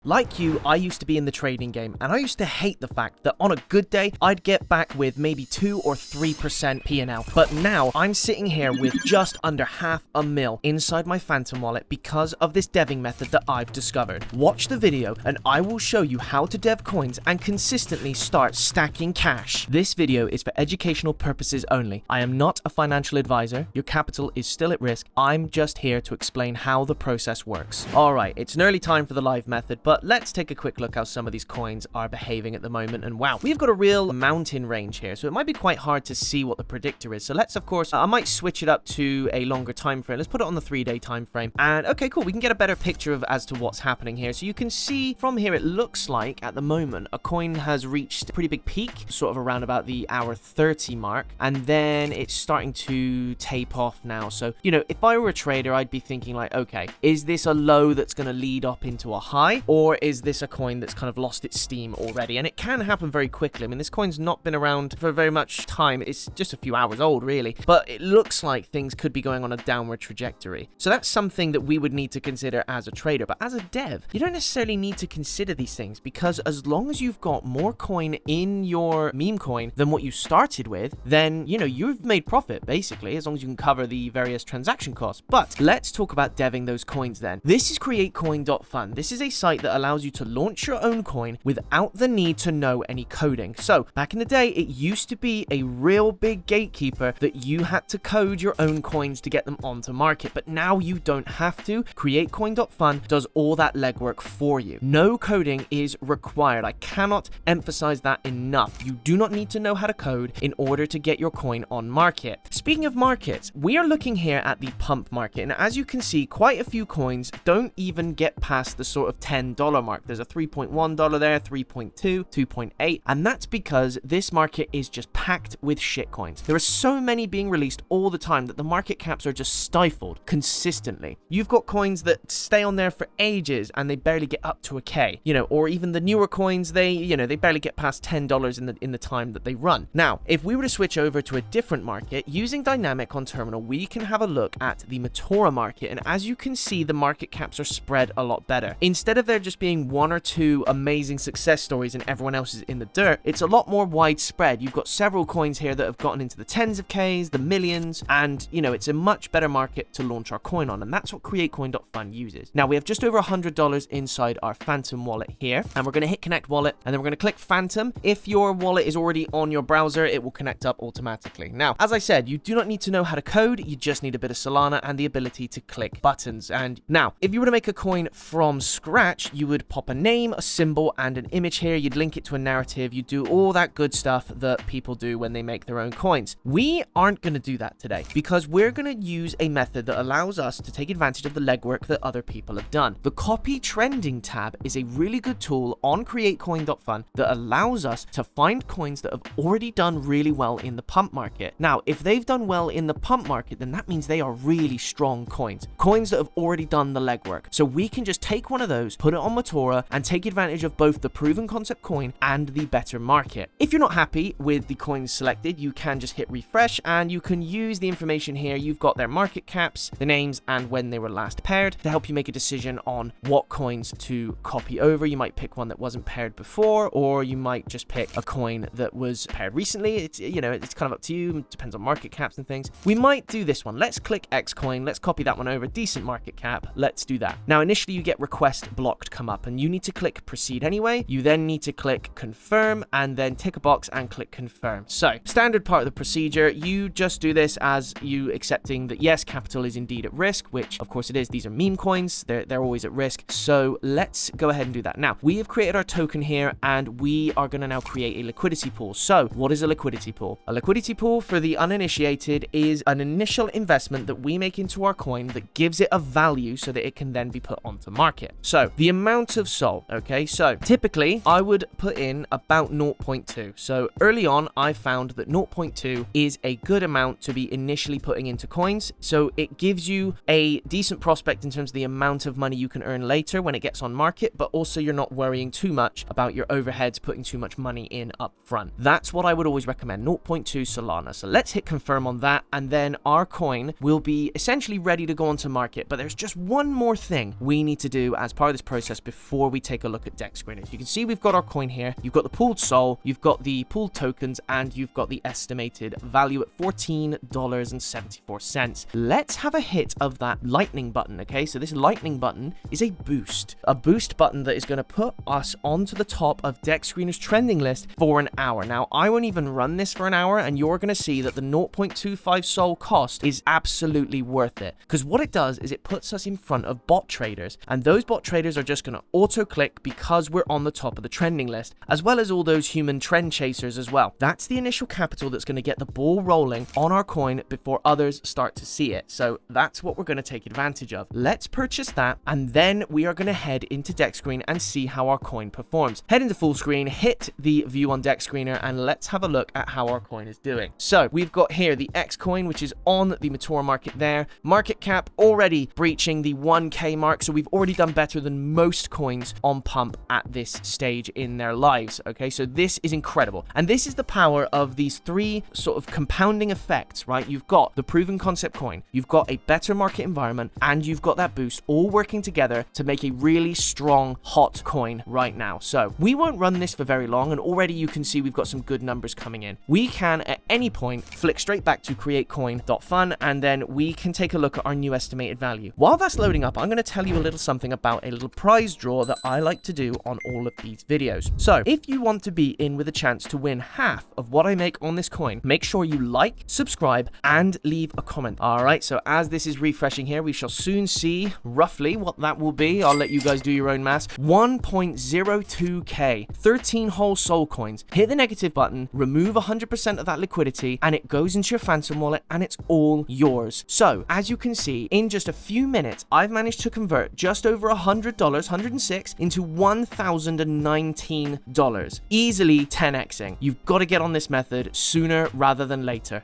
Like you, I used to be in the trading game, and I used to hate the fact that on a good day, I'd get back with maybe 2 or 3% P&L. But now, I'm sitting here with just under $500,000 inside my Phantom wallet because of this deving method that I've discovered. Watch the video, and I will show you how to dev coins and consistently start stacking cash. This video is for educational purposes only. I am not a financial advisor. Your capital is still at risk. I'm just here to explain how the process works. Alright, it's an early time for the live method, but let's take a quick look how some of these coins are behaving at the moment. And wow, we've got a real mountain range here, so it might be quite hard to see what the predictor is. So let's, of course, I might switch it up to a longer time frame. Let's put it on the 3-day time frame. And okay, cool, we can get a better picture of as to what's happening here. So you can see from here, it looks like at the moment a coin has reached a pretty big peak, sort of around about the hour 30 mark, and then it's starting to tape off now. So, you know, if I were a trader, I'd be thinking like, okay, is this a low that's going to lead up into a high, or is this a coin that's kind of lost its steam already? And it can happen very quickly. I mean, this coin's not been around for very much time. It's just a few hours old, really. But it looks like things could be going on a downward trajectory. So that's something that we would need to consider as a trader. But as a dev, you don't necessarily need to consider these things, because as long as you've got more coin in your meme coin than what you started with, then, you know, you've made profit, basically, as long as you can cover the various transaction costs. But let's talk about deving those coins then. This is createcoin.fun. This is a site that allows you to launch your own coin without the need to know any coding. So back in the day, it used to be a real big gatekeeper that you had to code your own coins to get them onto market, but now you don't have to. Createcoin.fun does all that legwork for you. No coding is required. I cannot emphasize that enough. You do not need to know how to code in order to get your coin on market. Speaking of markets, we are looking here at the pump market, and as you can see, quite a few coins don't even get past the sort of $10 mark. There's a $3.1 there, 3.2, 2.8, and that's because this market is just packed with shitcoins. There are so many being released all the time that the market caps are just stifled consistently. You've got coins that stay on there for ages and they barely get up to a K, you know, or even the newer coins, they barely get past $10 in the time that they run. Now, if we were to switch over to a different market using Dynamic on terminal, we can have a look at the Meteora market, and as you can see, the market caps are spread a lot better. Instead of there just being 1 or 2 amazing success stories and everyone else is in the dirt, it's a lot more widespread. You've got several coins here that have gotten into the tens of Ks, the millions, and, you know, it's a much better market to launch our coin on, and that's what createcoin.fun uses. Now, we have just over $100 inside our Phantom wallet here, and we're going to hit connect wallet, and then we're going to click Phantom. If your wallet is already on your browser, it will connect up automatically. Now, as I said, you do not need to know how to code, you just need a bit of Solana and the ability to click buttons. And now, if you were to make a coin from scratch, you would pop a name, a symbol, and an image here. You'd link it to a narrative. You do all that good stuff that people do when they make their own coins. We aren't going to do that today because we're going to use a method that allows us to take advantage of the legwork that other people have done. The copy trending tab is a really good tool on createcoin.fun that allows us to find coins that have already done really well in the pump market. Now, if they've done well in the pump market, then that means they are really strong coins that have already done the legwork. So we can just take one of those, put it on Meteora, and take advantage of both the proven concept coin and the better market. If you're not happy with the coins selected, you can just hit refresh and you can use the information here. You've got their market caps, the names, and when they were last paired to help you make a decision on what coins to copy over. You might pick one that wasn't paired before, or you might just pick a coin that was paired recently. It's, you know, it's kind of up to you. It depends on market caps and things. We might do this one. Let's click X coin. Let's copy that one over. Decent market cap. Let's do that. Now, initially you get request blocked come up and you need to click proceed anyway. You then need to click confirm and then tick a box and click confirm. So standard part of the procedure, you just do this as you accepting that yes, capital is indeed at risk, which of course it is. These are meme coins. They're always at risk. So let's go ahead and do that. Now, we have created our token here and we are going to now create a liquidity pool. So what is a liquidity pool? A liquidity pool for the uninitiated is an initial investment that we make into our coin that gives it a value so that it can then be put onto market. So the amount of SOL, okay, so typically I would put in about 0.2. So early on, I found that 0.2 is a good amount to be initially putting into coins. So it gives you a decent prospect in terms of the amount of money you can earn later when it gets on market, but also you're not worrying too much about your overheads putting too much money in up front. That's what I would always recommend, 0.2 Solana. So let's hit confirm on that, and then our coin will be essentially ready to go onto market. But there's just one more thing we need to do as part of this process process before we take a look at deck screeners. You can see we've got our coin here. You've got the pooled SOL, you've got the pooled tokens, and you've got the estimated value at $14.74. Let's have a hit of that lightning button, okay? So this lightning button is a boost button that is going to put us onto the top of deck screeners trending list for an hour. Now, I won't even run this for an hour, and you're going to see that the 0.25 SOL cost is absolutely worth it, because what it does is it puts us in front of bot traders, and those bot traders are just going to auto click because we're on the top of the trending list, as well as all those human trend chasers as well. That's the initial capital that's going to get the ball rolling on our coin before others start to see it. So that's what we're going to take advantage of. Let's purchase that, and then we are going to head into deck screen and see how our coin performs. Head into full screen, hit the view on deck screener, and let's have a look at how our coin is doing. So we've got here the X coin, which is on the Matora market there. Market cap already breaching the 1K mark, so we've already done better than most coins on pump at this stage in their lives. Okay, so this is incredible, and this is the power of these three sort of compounding effects, right? You've got the proven concept coin, you've got a better market environment, and you've got that boost all working together to make a really strong hot coin right now. So we won't run this for very long, and already you can see we've got some good numbers coming in. We can at any point flick straight back to createcoin.fun, and then we can take a look at our new estimated value. While that's loading up, I'm going to tell you a little something about a little prize draw that I like to do on all of these videos. So if you want to be in with a chance to win half of what I make on this coin, make sure you like, subscribe, and leave a comment. All right, so as this is refreshing here, we shall soon see roughly what that will be. I'll let you guys do your own maths. 1.02k, 13 whole SOL coins. Hit the negative button, remove 100% of that liquidity, and it goes into your Phantom wallet, and it's all yours. So as you can see, in just a few minutes, I've managed to convert just over $100, 106, into $1,019. Easily 10xing. You've got to get on this method sooner rather than later.